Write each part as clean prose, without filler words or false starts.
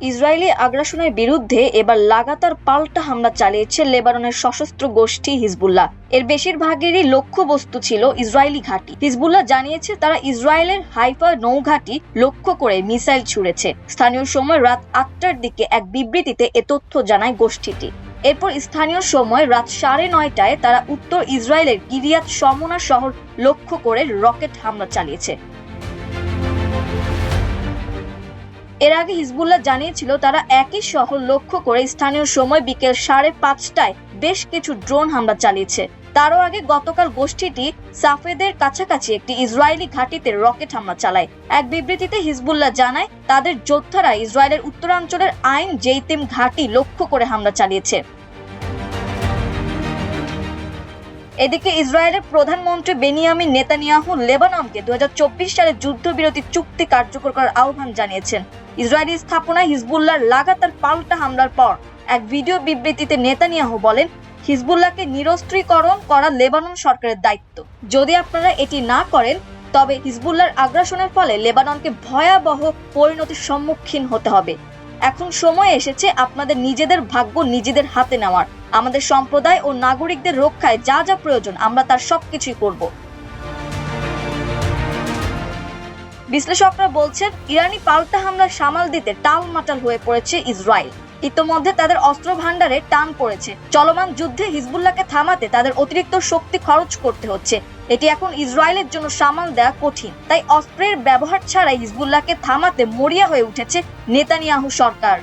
Israeli আগ্রাসনের বিরুদ্ধে এবার লাগাতার পাল্টা হামলা চালিয়েছে লেবাননের সশস্ত্র গোষ্ঠী হিজবুল্লাহ। এর বেশিরভাগেরই লক্ষ্যবস্তু ছিল ইসরায়েলি ঘাঁটি। হিজবুল্লাহ জানিয়েছে তারা ইসরায়েলের হাইফা নৌঘাঁটি লক্ষ্য করে মিসাইল ছুড়েছে। স্থানীয় সময় রাত ৮টার দিকে এক বিবৃতিতে এ তথ্য জানায় গোষ্ঠীটি। এরপর স্থানীয় সময় রাত ৯:৩০টায় তারা উত্তর ইসরায়েলের কিরিয়াত শমনা শহর লক্ষ্য করে রকেট হামলা চালিয়েছে। এর আগে হিজবুল্লাহ জানিয়েছিল তারা একই শহর লক্ষ্য করে স্থানীয় সময় বিকেল ৫:৩০টায় বেশ কিছু ড্রোন হামলা চালিয়েছে। তারও আগে গতকাল গোষ্ঠীটি সাফেদের কাছাকাছি একটি ইসরায়েলি ঘাঁটিতে রকেট হামলা চালায়। এক বিবৃতিতে হিজবুল্লাহ জানায় তাদের যোদ্ধারা ইসরায়েলের উত্তরাঞ্চলের আইন জেইতিম ঘাঁটি লক্ষ্য করে হামলা চালিয়েছে। এদিকে ইসরায়েলের প্রধানমন্ত্রী বেনিয়ামিন নেতানিয়াহু লেবাননকে ২০২৪ সালে যুদ্ধবিরতি চুক্তি কার্যকর করার আহ্বান জানিয়েছেন। ইসরায়েলি স্থাপনায় হিজবুল্লাহর লাগাতার পাল্টা হামলার পর এক ভিডিও বিবৃতিতে নেতানিয়াহু বলেন, হিজবুল্লাহকে নিরস্ত্রীকরণ করা লেবানন সরকারের দায়িত্ব। যদি আপনারা এটি না করেন তবে হিজবুল্লাহর আগ্রাসনের ফলে লেবাননকে ভয়াবহ পরিণতির সম্মুখীন হতে হবে। এখন সময় এসেছে আপনাদের নিজেদের ভাগ্য নিজেদের হাতে নেওয়ার। আমাদের সম্প্রদায় ও নাগরিকদের রক্ষায় যা যা প্রয়োজন আমরা তার সবকিছুই করব। বিশ্লেষকরা বলছেন ইরানি পাল্টা হামলার সামাল দিতে টালমাটাল হয়ে পড়েছে ইসরায়েল। ইতোমধ্যে তাদের অস্ত্র ভান্ডারে টান পড়েছে। চলমান যুদ্ধে হিজবুল্লাহকে থামাতে তাদের অতিরিক্ত শক্তি খরচ করতে হচ্ছে। এটি এখন ইসরায়েলের জন্য সামাল দেওয়া কঠিন। তাই অস্ত্রের ব্যবহার ছাড়াই হিজবুল্লাহকে থামাতে মরিয়া হয়ে উঠেছে নেতানিয়াহু সরকার।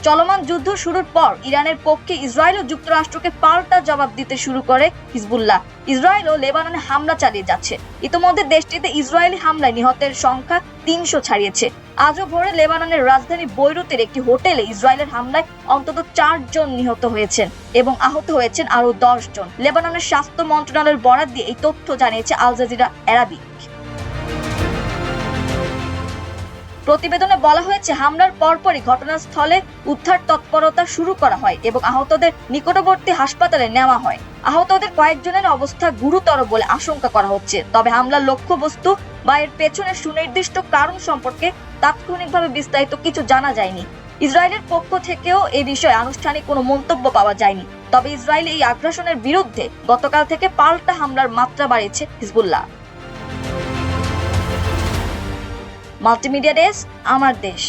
চলমান যুদ্ধ শুরুর পর ইরানের পক্ষে ইসরায়েল ও যুক্তরাষ্ট্রকে পাল্টা জবাব দিতে শুরু করে হিজবুল্লাহ। ইসরায়েল ও লেবাননে হামলা চালিয়ে যাচ্ছে। ইতোমধ্যে দেশটিতে ইসরায়েলি হামলায় নিহতের সংখ্যা ৩০০ ছাড়িয়েছে। আজও ভোরে লেবাননের রাজধানী বৈরুতের একটি হোটেলে ইসরায়েলের হামলায় অন্তত ৪ জন নিহত হয়েছেন এবং আহত হয়েছেন আরো ১০ জন। লেবাননের স্বাস্থ্য মন্ত্রণালয়ের বরাত দিয়ে এই তথ্য জানিয়েছে আল জাজিরা আরাবিক। প্রতিবেদনে বলা হয়েছে হামলার পরপরই ঘটনাস্থলে উদ্ধার তৎপরতা শুরু করা হয় এবং আহতদের নিকটবর্তী হাসপাতালে নেওয়া হয়। আহতদের কয়েকজনের অবস্থা গুরুতর বলে আশঙ্কা করা হচ্ছে। তবে হামলার লক্ষ্যবস্তু বা এর পেছনের সুনির্দিষ্ট কারণ সম্পর্কে তাৎক্ষণিকভাবে বিস্তারিত কিছু জানা যায়নি। ইসরায়েলের পক্ষ থেকেও এ বিষয়ে আনুষ্ঠানিক কোনো মন্তব্য পাওয়া যায়নি। তবে ইসরায়েল এই আগ্রাসনের বিরুদ্ধে গতকাল থেকে পাল্টা হামলার মাত্রা বাড়িয়েছে হিজবুল্লাহ। মাল্টিমিডিয়া ডেস্ক, আমার দেশ।